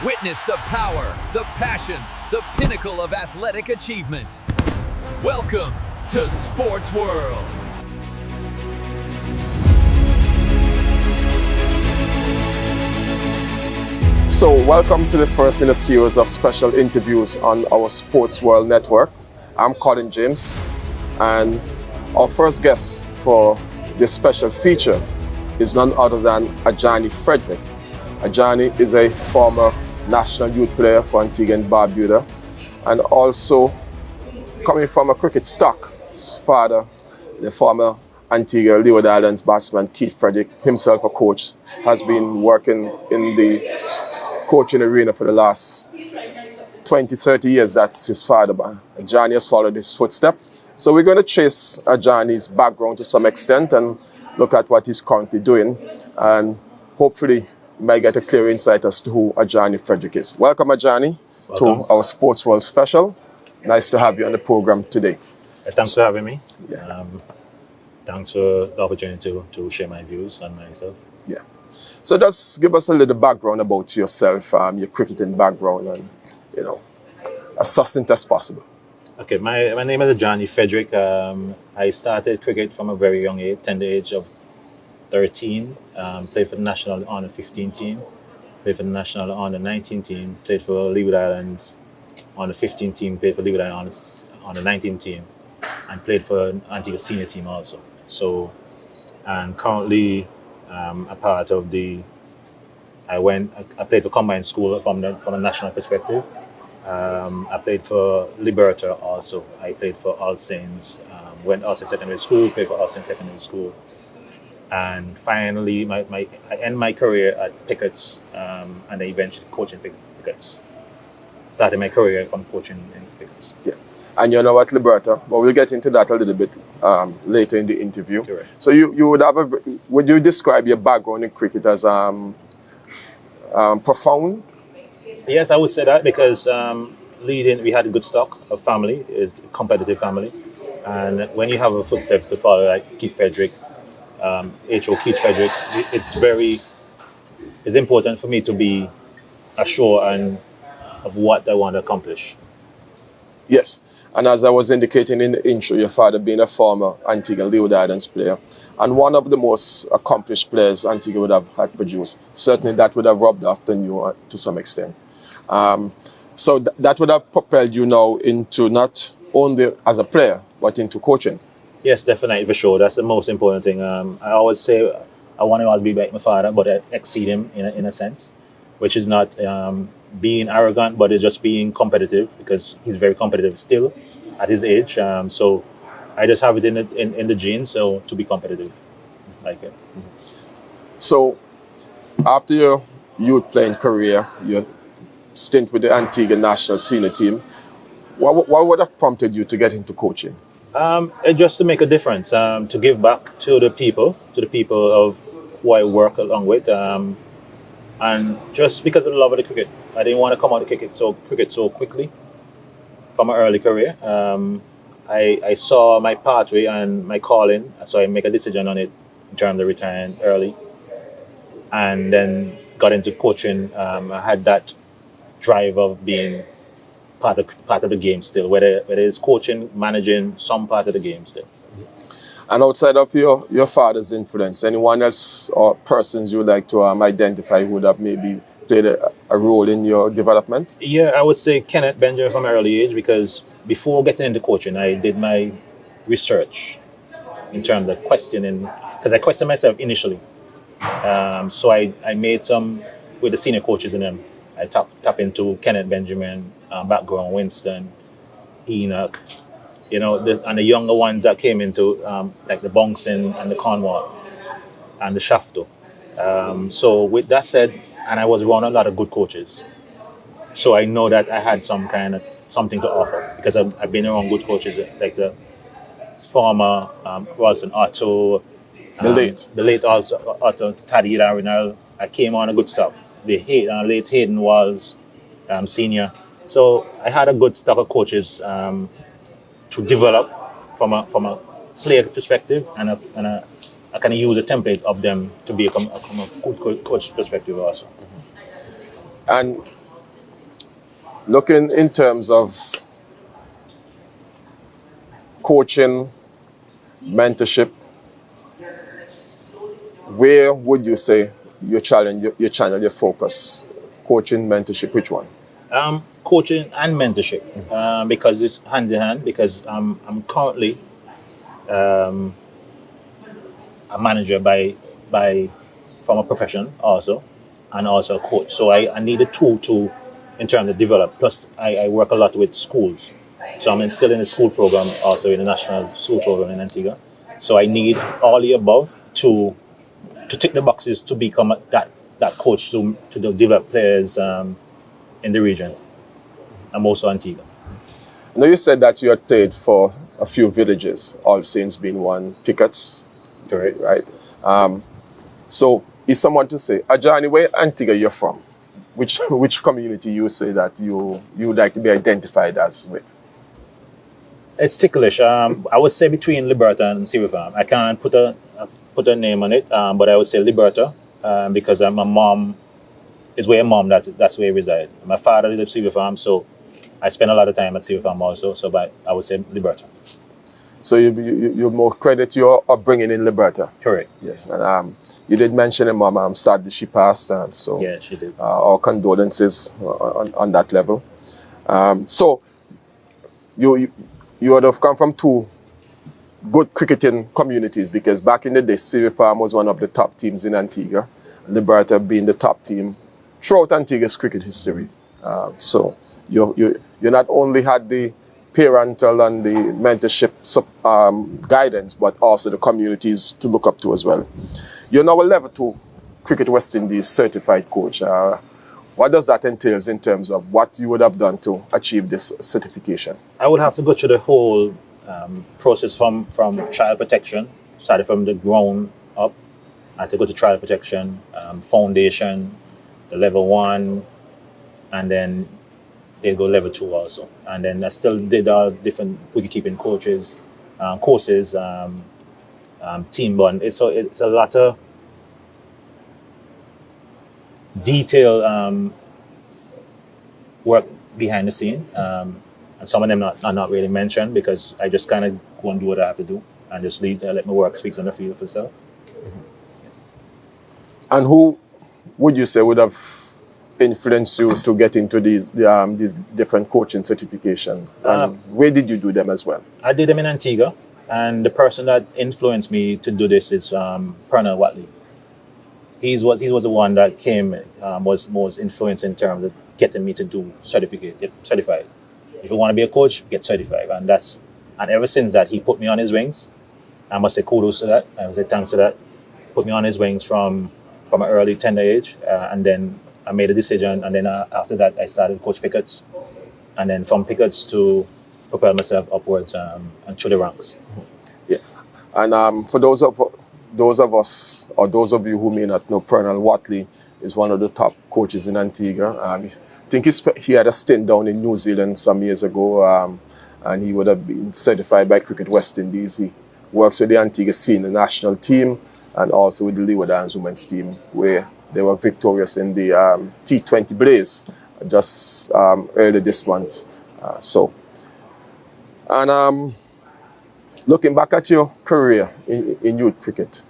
Witness the power, the passion, the pinnacle of athletic achievement. Welcome to Sports World. So welcome to the first in a series of special interviews on our Sports World Network. I'm Colin James, and our first guest for this special feature is none other than Adjarni Frederick. Adjarni is a former national youth player for Antigua and Barbuda, and also coming from a cricket stock. His father, the former Antigua Leeward Islands batsman Keith Frederick, himself a coach, has been working in the coaching arena for the last 20, 30 years. That's his father. Adjarni has followed his footsteps. So we're going to trace Adjarni's background to some extent and look at what he's currently doing, and hopefully you might get a clear insight as to who Adjarni Frederick is. Welcome, Adjarni, to our Sports World special. Nice to have you on the program today. Thanks for having me. Yeah. Thanks for the opportunity to share my views on myself. Yeah. So just give us a little background about yourself, your cricketing background, and, as succinct as possible. Okay, my name is Adjarni Frederick. I started cricket from a very young age, tender age of 13. Played for the national under 15 team, played for the national under 19 team, played for Leeward Islands under 15 team, played for Leeward Islands under 19 team, and played for Antigua senior team also. So, and currently a part of I played for combined school from a national perspective. I played for Liberta also. I played for All Saints, went All Saints Secondary School, played for All Saints Secondary School. And finally, I end my career at Pickett's, and then eventually coaching Pickett's. Started my career from coaching in Pickett's. Yeah. And you're now at Liberta, but we'll get into that a little bit later in the interview. Correct. So you would you describe your background in cricket as profound? Yes, I would say that because we had a good stock of family, a competitive family. And when you have a footsteps to follow, like Keith Frederick, H.O. Keith Frederick, it's important for me to be assured of what I want to accomplish. Yes. And as I was indicating in the intro, your father being a former Antigua Leeward Islands player, and one of the most accomplished players Antigua would have had produced. Certainly that would have rubbed off on you to some extent. So that would have propelled you now into not only as a player, but into coaching. Yes, definitely, for sure. That's the most important thing. I always say I want to always be like my father, but I exceed him in a sense, which is not being arrogant, but it's just being competitive, because he's very competitive still at his age. So I just have it in the genes, so to be competitive, like it. So after your youth playing career, your stint with the Antigua national senior team, what would have prompted you to get into coaching? Just to make a difference, to give back to the people of who I work along with, and just because of the love of the cricket. I didn't want to come out of cricket so quickly from an early career. I saw my pathway and my calling, so I make a decision on it in terms of retiring early, and then got into coaching. I had that drive of being part of the game still, whether it's coaching, managing, some part of the game still. And outside of your father's influence, anyone else or persons you would like to identify who would have maybe played a role in your development? Yeah, I would say Kenneth Benjamin from an early age, because before getting into coaching, I did my research in terms of questioning, because I questioned myself initially. So I made some with the senior coaches in them. I tap into Kenneth Benjamin, background, Winston, Enoch, and the younger ones that came into like the Bongson and the Cornwall and the Shafto. So with that said, and I was around a lot of good coaches, so I know that I had something to offer, because I've been around good coaches like the former Ralston Otto, the late also Otto, Taddy Larinal. I came on a good stuff. The late Hayden Walls, senior. So I had a good stock of coaches to develop from a player perspective, and I can use a template of them to be a good coach perspective also. And looking in terms of coaching, mentorship, where would you say you channel your focus? Coaching, mentorship, which one? Coaching and mentorship, because it's hand in hand. Because I'm currently a manager from a profession also, and also a coach. So I need a tool to in terms of develop. Plus, I work a lot with schools. So I'm still in the school program, also in the national school program in Antigua. So I need all the above to tick the boxes to become that coach to develop players in the region, and also Antigua. Now you said that you had played for a few villages, All Saints being one, Pickett's, Correct. right? So is someone to say, Adjarni, where Antigua you're from? Which community you say that you would like to be identified as with? It's ticklish. I would say between Liberta and Seaway Farm. I can't put a name on it, but I would say Liberta because my mom is where mom that's where I reside. My father lives Seaway Farm, so I spend a lot of time at Seaway Farm also. So, but I would say Liberta. So you more credit your upbringing in Liberta. Correct. Yes, and you did mention her mom. Sadly she passed, and so Yeah, she did. Our condolences on that level. So you would have come from two good cricketing communities, because back in the day, Seaway Farm was one of the top teams in Antigua, Liberta being the top team throughout Antigua's cricket history. So you not only had the parental and the mentorship guidance, but also the communities to look up to as well. You're now a level 2 Cricket West Indies certified coach. What does that entail in terms of what you would have done to achieve this certification? I would have to go through the whole process from child protection, started from the ground up. I had to go to child protection, foundation, the level 1, and then they go level 2 also. And then I still did all different wicketkeeping courses, team bond. It's a lot of detailed work behind the scene. And some of them are not really mentioned because I just kind of go and do what I have to do and just let my work speak on the field for itself. And who would you say would have influenced you to get into these different coaching certification? And where did you do them as well? I did them in Antigua, and the person that influenced me to do this is Pernell Watley. He was the one that was most influenced in terms of getting me to get certified. If you want to be a coach, get certified. And ever since that, he put me on his wings. I must say kudos to that. I must say thanks to that. Put me on his wings from an early tender age. And then I made a decision. And then after that, I started Coach Pickett's. And then from Pickett's to propel myself upwards and through the ranks. Yeah. And for those of us, or those of you who may not know, Pernell Watley is one of the top coaches in Antigua. I think he had a stint down in New Zealand some years ago, and he would have been certified by Cricket West Indies. He works with the Antigua senior national team and also with the Leeward Islands women's team, where they were victorious in the T20 Blaze just earlier this month. Looking back at your career in youth cricket,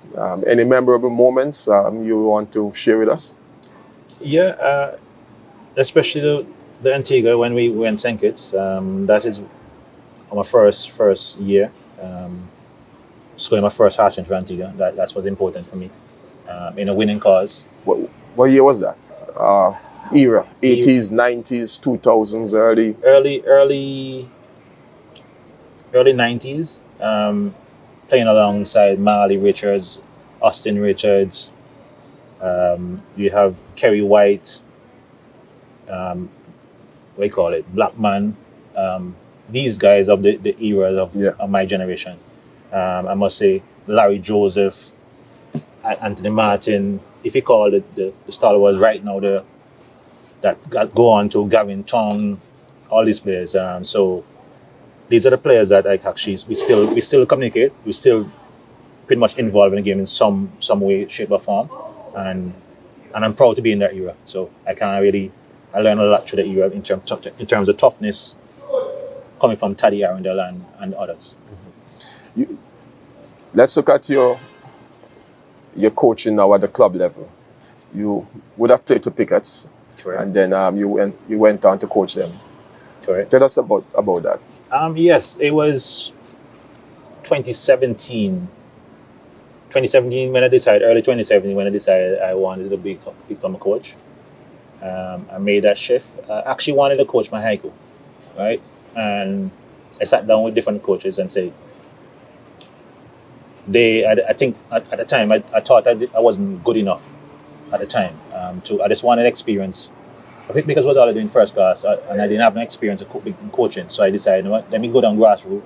any memorable moments you want to share with us? Yeah, especially the Antigua when we went St. Kitts. That is my first year. Scoring my first hat trick for Antigua. That was important for me in a winning cause. What year was that? Era? 80s, 90s, 2000s, early 90s. Playing alongside Marley Richards, Austin Richards. You have Kerry White. Blackman. These guys of the era of my generation. I must say Larry Joseph, Anthony Martin. If you call it the Star Wars right now, that go on to Gavin Tong, all these players. So these are the players that we still communicate. We still pretty much involved in the game in some way, shape or form, and I'm proud to be in that era. So I can't really I learned a lot through the era in terms of toughness, coming from Taddy Arundel and others. Let's look at your coaching now at the club level. You would have played for Pickets, Correct. and then you went on to coach them. Correct. Tell us about that. Yes, it was 2017. 2017 when I decided, early 2017 when I decided I wanted to become a coach. I made that shift. I actually wanted to coach my high school, right? And I sat down with different coaches and said, I think at the time I thought I wasn't good enough at the time. I just wanted experience. I think because I was already doing first class and I didn't have no experience in coaching, so I decided, you know what, let me go down grassroots,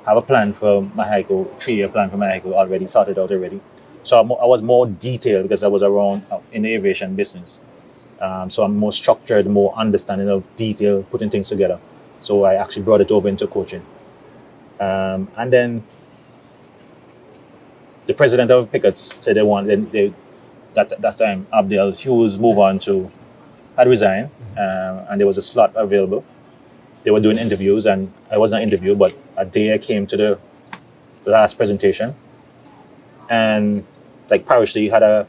have a plan for my high school, 3-year plan for my high school already sorted out already. So I was more detailed because I was around in the aviation business. So I'm more structured, more understanding of detail, putting things together. So I actually brought it over into coaching. And then the president of Pickets said that time Abdel Hughes had resigned, and there was a slot available. They were doing interviews, and I wasn't interviewed, but a day I came to the last presentation, and like parishly had a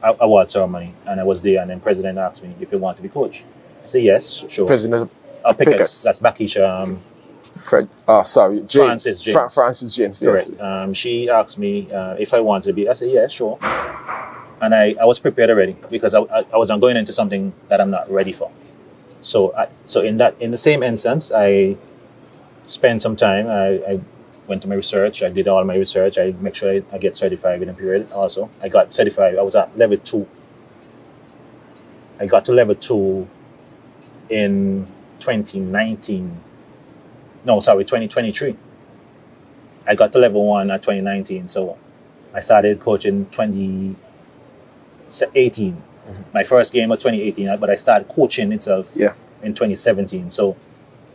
award ceremony, and I was there, and then president asked me if I want to be coach. I said yes, sure. President of Pickets. That's Bakisha. James. Francis James. Correct. Yes. She asked me if I wanted to be. I said yes, sure. And I was prepared already because I wasn't going into something that I'm not ready for. So in the same instance, I spent some time. I went to my research. I did all my research. I make sure I get certified in a period. Also, I got certified. I was at level 2. I got to level 2 in 2019. No, sorry, 2023. I got to level 1 at 2019. So I started coaching 2018. Mm-hmm. My first game was 2018, but I started coaching itself in 2017. So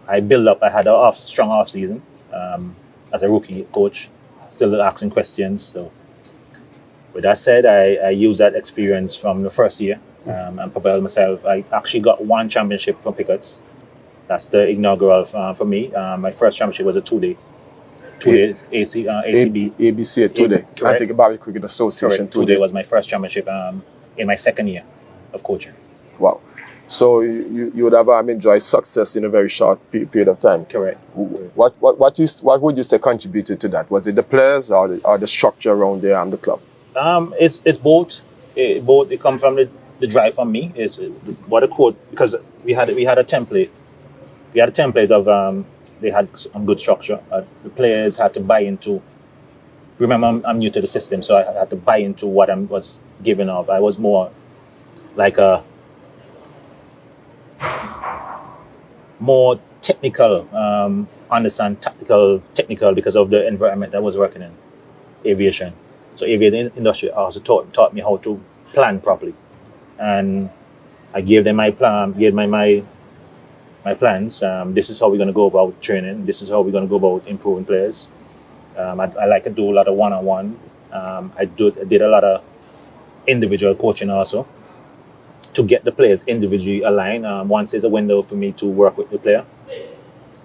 I built up. I had a strong off season as a rookie coach, still asking questions. So with that said, I used that experience from the first year and propelled myself. I actually got 1 championship from Pickets. That's the inaugural for me. My first championship was a 2-day ACB. ABC 2-day. Antigua Cricket Association 2-day was my first championship in my second year of coaching. Wow. So you would have enjoyed success in a very short period of time. Correct. What would you say contributed to that? Was it the players or the structure around there and the club? It's both. It comes from the drive from me. Is what a coach, because we had a template. We had a template of they had some good structure. The players had to buy into. Remember, I'm new to the system, so I had to buy into what I was given of. I was more like a more technical, understand technical because of the environment I was working in, aviation. So aviation industry also taught me how to plan properly, and I gave them my plan, my plans. This is how we're going to go about training. This is how we're going to go about improving players. I like to do a lot of one-on-one. I did a lot of individual coaching also to get the players individually aligned. Once there's a window for me to work with the player,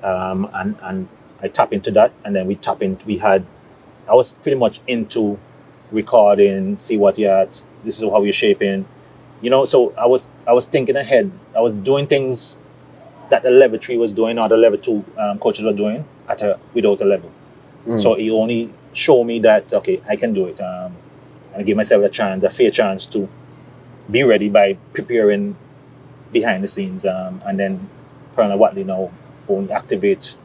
and I tap into that, and then I was pretty much into recording, see what you had. This is how you're shaping, So I was thinking ahead. I was doing things that the level 3 was doing or the level 2 coaches were doing without a level. So he only showed me that, okay, I can do it. And I give myself a fair chance to be ready by preparing behind the scenes, and then Colonel Watley now won't activate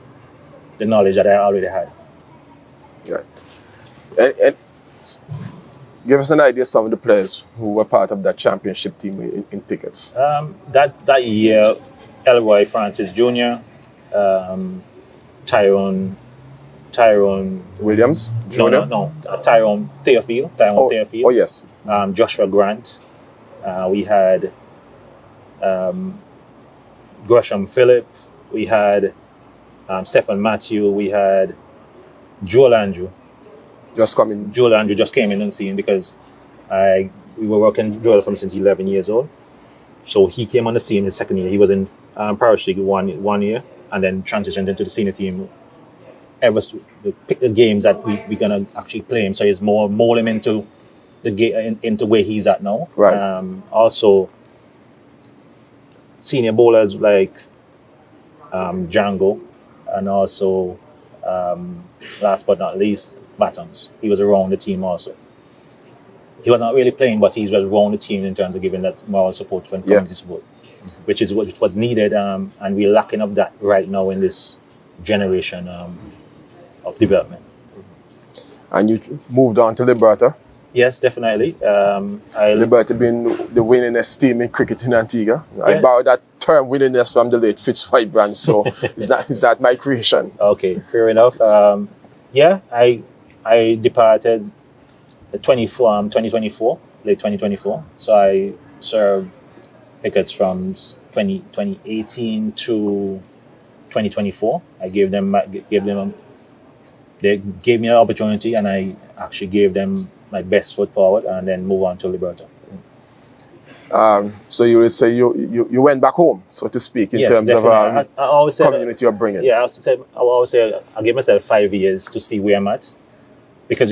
the knowledge that I already had. Yeah. And give us an idea of some of the players who were part of that championship team in Pickets. That year, Elroy Francis Jr., Tyrone Williams Jr. No, Tyrone Theophile. Oh yes. Joshua Grant. We had Gresham Phillip. We had Stephen Matthew. We had Joel Andrew. Joel Andrew just came in on scene because we were working Joel from since 11 years old. So he came on the scene his second year. He was in Parish League one year, and then transitioned into the senior team. Pick the games that we're gonna actually play him. So it's mold him into the game, into where he's at now. Right. Also, senior bowlers like Django, and also last but not least, Battons. He was around the team also. He was not really playing, but he was around the team in terms of giving that moral support and community support, which is what was needed, and we're lacking of that right now in this generation of development. And you moved on to Liberta. Yes, definitely. Liberta being the winningest team in cricket in Antigua. I borrowed that term winningness from the late Fitzfibrand, so is that my creation? Okay, fair enough. I departed 2024, late 2024. So I served crickets from 2018 to 2024. They gave me an opportunity, and I actually gave them my best foot forward, and then move on to Liberta. So you would say you went back home, so to speak, in terms definitely. of I always say community upbringing. Yeah, I always say I give myself 5 years to see where I'm at, because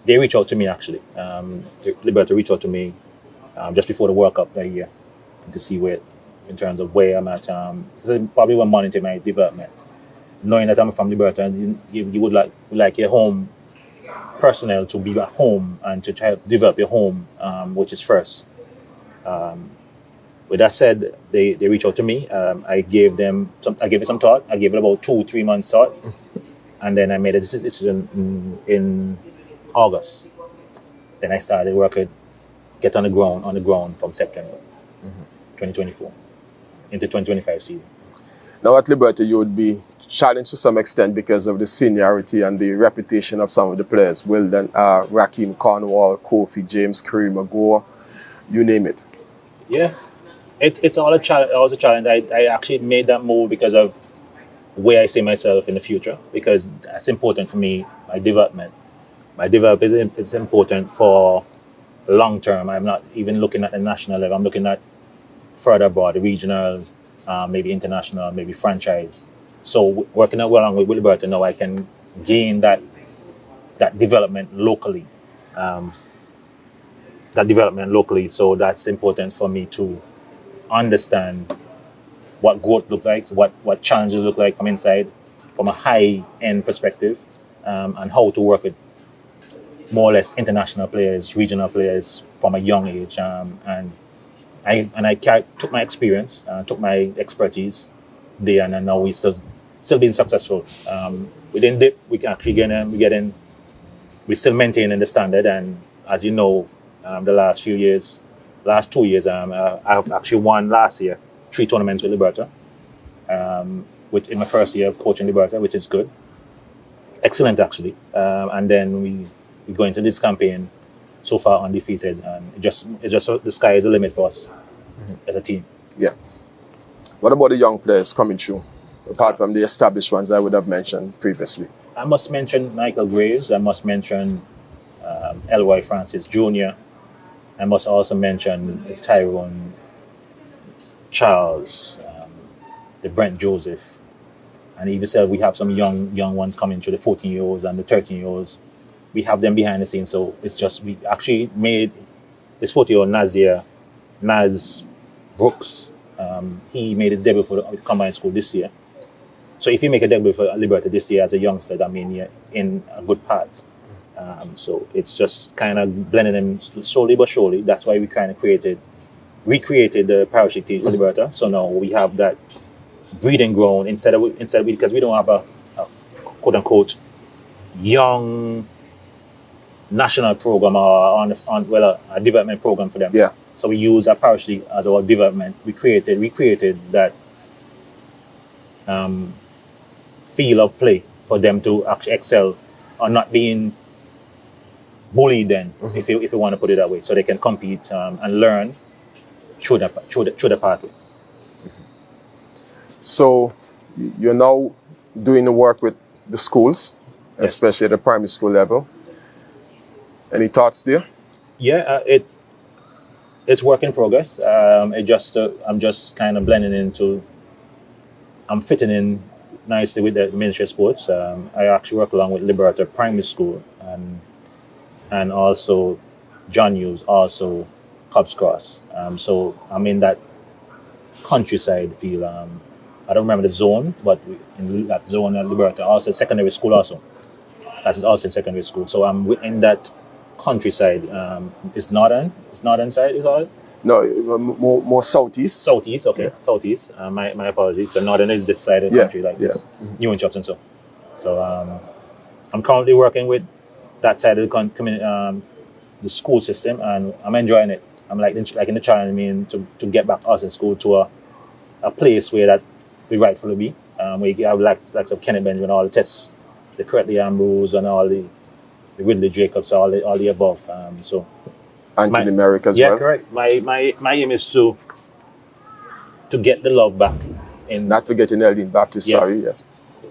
they reach out to me actually. Liberta reached out to me just before the World Cup that year to see where, in terms of where I'm at. So probably one monitor my development, knowing that I'm from Liberta, and you would like your home personnel to be at home and to try to develop your home, which is first. With that said, they reached out to me. I gave it some thought. I gave it about 2-3 months thought, and then I made a decision in August. Then I started working, get on the ground from September 2024 into 2025 season. Now at Liberta, you would be challenged to some extent because of the seniority and the reputation of some of the players. Wilden, Raheem Cornwall, Kofi, James, Kareem Agor, you name it. Yeah, it's all a challenge. It was a challenge. I actually made that move because of where I see myself in the future, because that's important for me. My development is important for long term. I'm not even looking at the national level. I'm looking at further abroad, the regional, maybe international, maybe franchise. So working along with Liberta now, I can gain that development locally. So that's important for me to understand what growth looks like, what challenges look like from inside, from a high-end perspective, and how to work with more or less international players, regional players from a young age. And I took my experience, took my expertise there, and now we still being successful. We didn't dip. We can actually we're still maintaining the standard. And as you know, the last 2 years, I've actually won last year 3 tournaments with Liberta, which in my first year of coaching Liberta, which is good, excellent actually. And then we go into this campaign so far undefeated, and it's just the sky is the limit for us as a team. Yeah. What about the young players coming through, apart from the established ones I would have mentioned previously? I must mention Michael Graves. I must mention Elroy Francis Jr. I must also mention Tyrone Charles, the Brent Joseph, and even so, we have some young ones coming through, the 14-year-olds and the 13-year-olds. We have them behind the scenes, so it's just we actually made this 40-year-old Naz Brooks. He made his debut for the combined school this year. So if you make a debut for Liberta this year as a youngster, that means you're in a good path. So it's just kind of blending them slowly but surely. That's why we kind of recreated the Parish League team for Liberta. So now we have that breeding ground instead of because we don't have a quote unquote young national program or a development program for them. Yeah. So we use our Parish League as our development. We recreated that feel of play for them to actually excel or not being bullied then, if you want to put it that way, so they can compete and learn through the pathway. So you're now doing the work with the schools, Yes. especially at the primary school level. Any thoughts there? Yeah, It's work in progress. I'm just kind of blending into. I'm fitting in nicely with the Ministry of Sports. I actually work along with Liberator Primary School and also John Hughes, also Cubs Cross. So I'm in that countryside feel. I don't remember the zone, but in that zone at Liberator, also secondary school also. That is also secondary school. So I'm in that countryside. It's northern side, you call it? No, more southeast. Southeast, okay. Yeah. Southeast. My apologies. The northern is this side of the country, like this. Mm-hmm. New and Chops and so. So I'm currently working with that side of the the school system, and I'm enjoying it. I'm like in the challenge, I mean, to get back us in school to a place where that we rightfully be. Where you have like of Kenneth Benjamin, all the tests, the Curtly Ambrose and all the Ridley Jacobs, all the above. So Anthony Merrick as well. Yeah, correct. My aim is to get the love back in. Not forgetting Eldin Baptist. Yes. Sorry, yeah.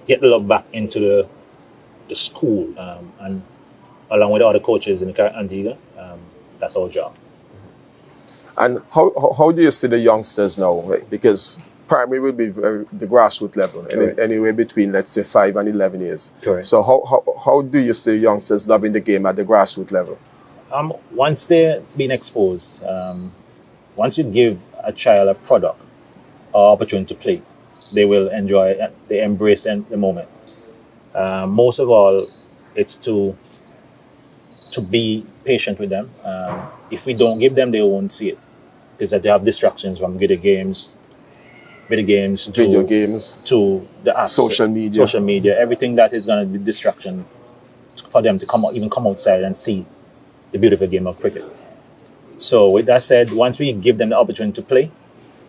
Get the love back into the school, and along with all the coaches in the Antigua. That's our job. And how do you see the youngsters now? Right? Because primary will be the grassroots level, anywhere between, let's say, 5 and 11 years. Correct. So how do you see youngsters loving the game at the grassroots level? Once they're being exposed, once you give a child a product or opportunity to play, they will enjoy it. They embrace the moment. Most of all, it's to be patient with them. If we don't give them, they won't see it, because they have distractions from video games to the apps, social media, everything that is going to be distraction for them to come outside and see the beautiful game of cricket. So with that said, once we give them the opportunity to play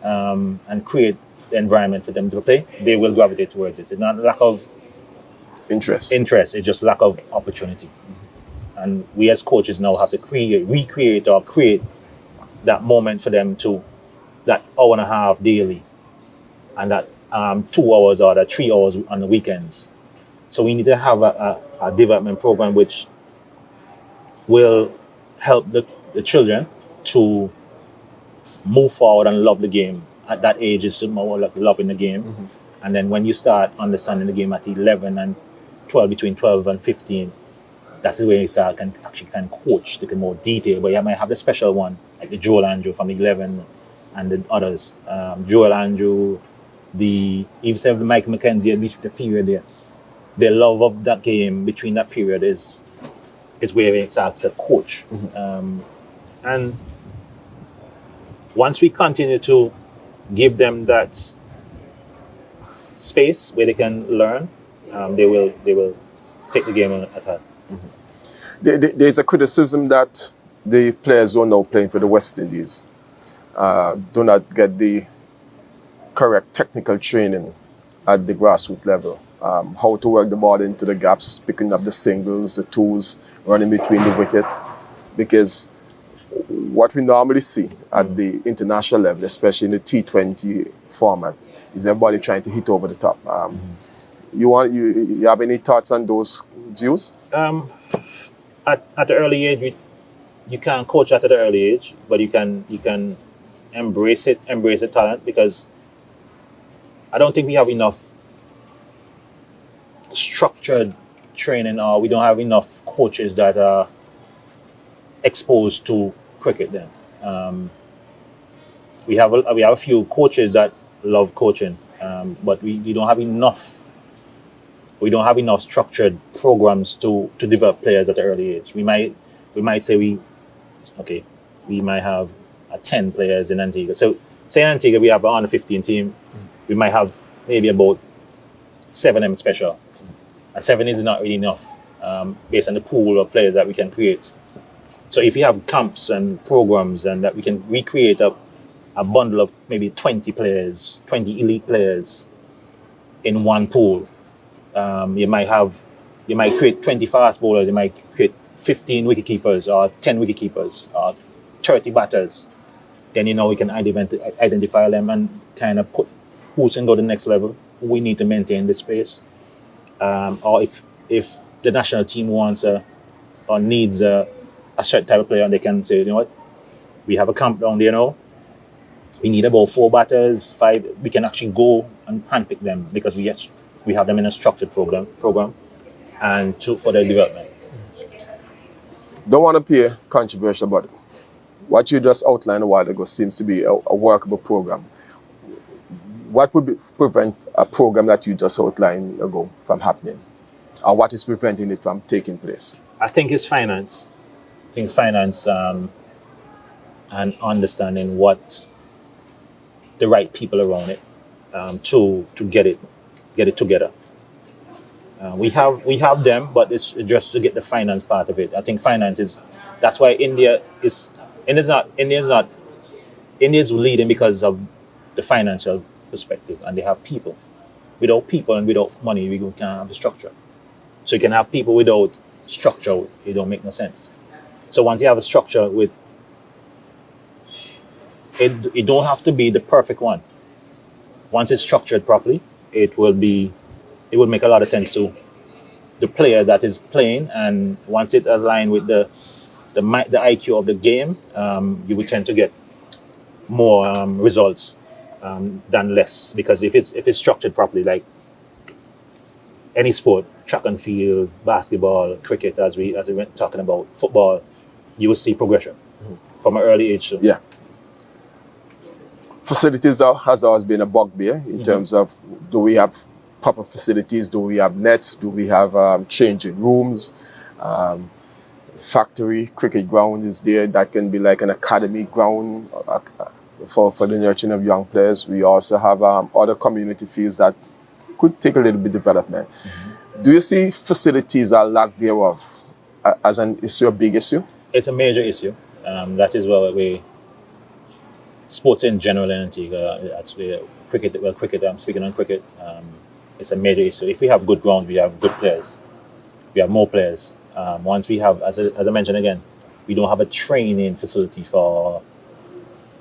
and create the environment for them to play, they will gravitate towards it. It's not lack of interest, it's just lack of opportunity. And we as coaches now have to recreate or create that moment for them, to that hour and a half daily, and that 2 hours or that 3 hours on the weekends. So we need to have a development program which will help the children to move forward and love the game. At that age, it's more like loving the game. Mm-hmm. And then when you start understanding the game at 11 and 12, between 12 and 15, that's where you can coach, look in more detail. But you might have the special one, like the Joel Andrew from 11 and the others. Joel Andrew, even the Mike McKenzie, at least the period there. The love of that game between that period is where it's at the coach. Mm-hmm. And once we continue to give them that space where they can learn, they will take the game at hand. Mm-hmm. There's a criticism that the players who are now playing for the West Indies do not get the correct technical training at the grassroots level. How to work the ball into the gaps, picking up the singles, the twos, running between the wicket. Because what we normally see at the international level, especially in the T20 format, is everybody trying to hit over the top. You have any thoughts on those views? At the early age, you can't coach at the early age, but you can embrace the talent, because I don't think we have enough structured training, or we don't have enough coaches that are exposed to cricket. Then we have a few coaches that love coaching, but we don't have enough. We don't have enough structured programs to develop players at the early age. We might say we might have 10 players in Antigua. So say in Antigua we have an under 15 team. We might have maybe about 7 of them special. And 7 is not really enough based on the pool of players that we can create. So if you have camps and programs, and that we can recreate a bundle of maybe 20 players, 20 elite players in one pool. You might create 20 fast bowlers, you might create 15 wicket keepers or 10 wicket keepers or 30 batters. Then we can identify them and kind of put who can go to the next level, who we need to maintain the space. Or if the national team wants or needs a certain type of player, and they can say, you know what, We have a camp down there now. We need about 4 batters, 5. We can actually go and handpick them because we have them in a structured program and for their development. Don't want to appear controversial, but what you just outlined a while ago seems to be a workable program. What would prevent a program that you just outlined ago from happening? Or what is preventing it from taking place? I think it's finance. And understanding what the right people around it to get it together. We have them, but it's just to get the finance part of it. I think finance is that's why India's leading because of the financial perspective, and they have people. Without people and without money, we can't have the structure. So you can have people without structure, it don't make no sense. So once you have a structure with it don't have to be the perfect one. Once it's structured properly, it will make a lot of sense to the player that is playing, and once it's aligned with the IQ of the game, you will tend to get more results than less. Because if it's structured properly, like any sport, track and field, basketball, cricket, as we went talking about, football, you will see progression from an early age. So. Yeah. Facilities has always been a bugbear in terms of, do we have proper facilities? Do we have nets? Do we have changing rooms? Factory cricket ground is there. That can be like an academy ground for the nurturing of young players. We also have other community fields that could take a little bit of development. Do you see facilities or lack thereof as an issue, a big issue? It's a major issue. That is where sports in general in Antigua, that's where cricket, I'm speaking on cricket, it's a major issue. If we have good grounds, we have good players. We have more players. Once we have, as I mentioned again, we don't have a training facility for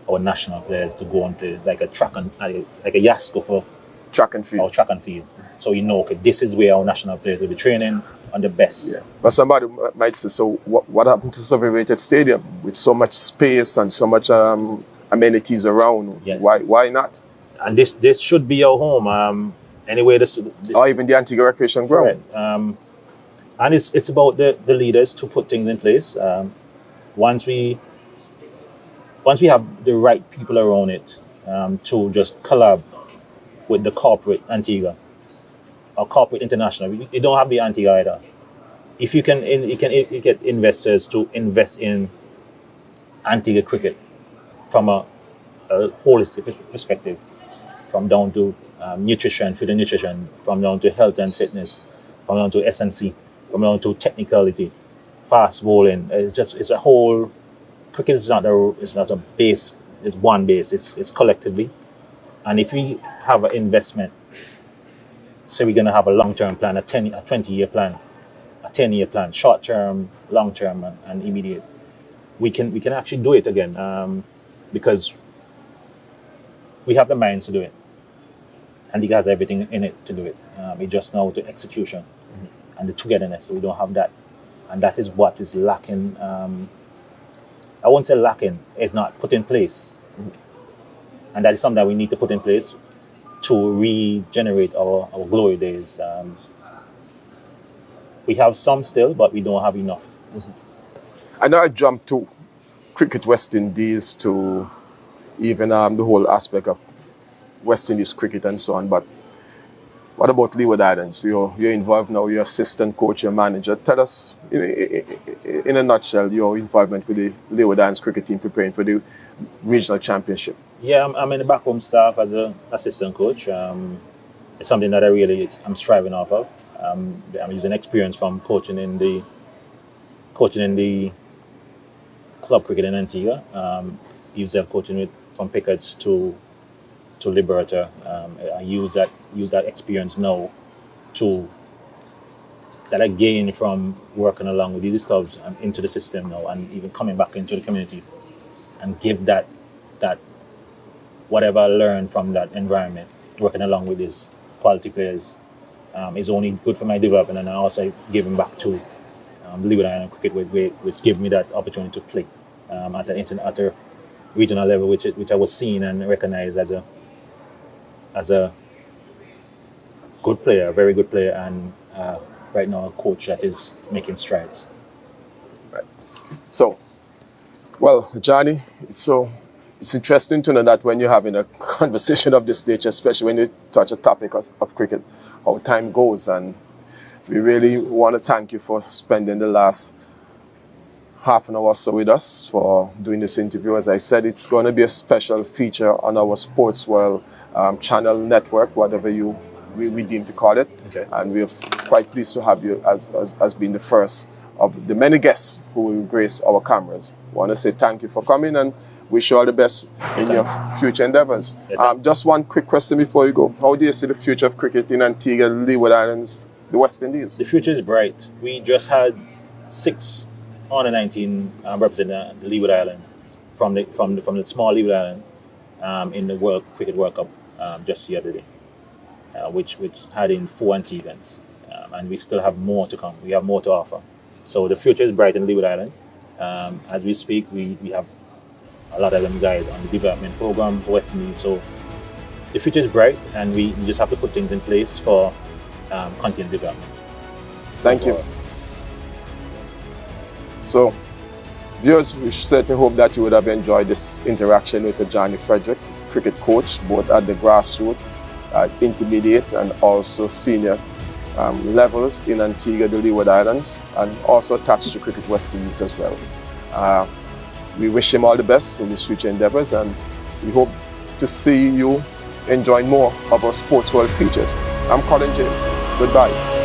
our national players to go and play, like a Yasco for track and field. Or track and field. So okay, this is where our national players will be training on the best. Yeah. But somebody might say, so what happened to Survey-Rated Stadium with so much space and so much amenities around? Yes. Why not? And this should be our home. Anyway, this or even the Antigua Recreation Ground. Right. And it's about the leaders to put things in place. Once we have the right people around it, to just collab with the corporate Antigua or corporate international. You don't have the Antigua either. If you can get investors to invest in Antigua cricket from a holistic perspective, from down to nutrition, food and nutrition, from down to health and fitness, from down to S&C, from down to technicality, fast bowling. It's a whole. Cricket is not a base. It's one base. It's collectively, and if we have an investment, say we're gonna have a long-term plan, a 20-year plan, a 10-year plan, short-term, long-term, and immediate. We can actually do it again because we have the minds to do it. And it has everything in it to do it. It just now to execution and the togetherness. So we don't have that. And that is what is lacking. I won't say lacking, it's not put in place. And that is something that we need to put in place to regenerate our glory days. We have some still, but we don't have enough. I know I jumped to Cricket West Indies, to even the whole aspect of West Indies cricket and so on, but what about Leeward Islands? You're involved now, you're assistant coach, you're manager. Tell us, in a nutshell, your involvement with the Leeward Islands cricket team preparing for the regional championship. Yeah, I'm in the backroom staff as an assistant coach. It's something that I'm striving off of. I'm using experience from coaching in the club cricket in Antigua. Used that coaching from Pickets to Liberta. I use that experience now that I gained from working along with these clubs and into the system now, and even coming back into the community, and give that whatever I learned from that environment, working along with these quality players, is only good for my development, and I also giving back to Leeward Island cricket, which gave me that opportunity to play at regional level, which I was seen and recognized as a good player, a very good player, and right now a coach that is making strides. So, well, Johnny, it's interesting to know that when you're having a conversation of this nature, especially when you touch a topic of cricket, how time goes. And we really want to thank you for spending the last half an hour or so with us for doing this interview. As I said, it's going to be a special feature on our Sports World channel network, whatever we deem to call it. Okay. And we're quite pleased to have you as being the first of the many guests who will grace our cameras. I want to say thank you for coming and wish you all the best in your future endeavors. Just one quick question before you go. How do you see the future of cricket in Antigua, Leeward Islands, the West Indies? The future is bright. We just had 6 under 19 represent the Leeward Island from the small Leeward Island in the World Cricket World Cup just the other day, which had in 4 Antiguans, and we still have more to come. We have more to offer. So the future is bright in Leeward Island. As we speak, we have a lot of them guys on the development program for West Indies. So the future is bright, and we just have to put things in place for continued development. Thank you. So, viewers, we certainly hope that you would have enjoyed this interaction with Adjarni Frederick, cricket coach, both at the grassroots, intermediate, and also senior levels in Antigua, the Leeward Islands, and also attached to Cricket West Indies as well. We wish him all the best in his future endeavors, and we hope to see you enjoying more of our Sports World features. I'm Colin James. Goodbye.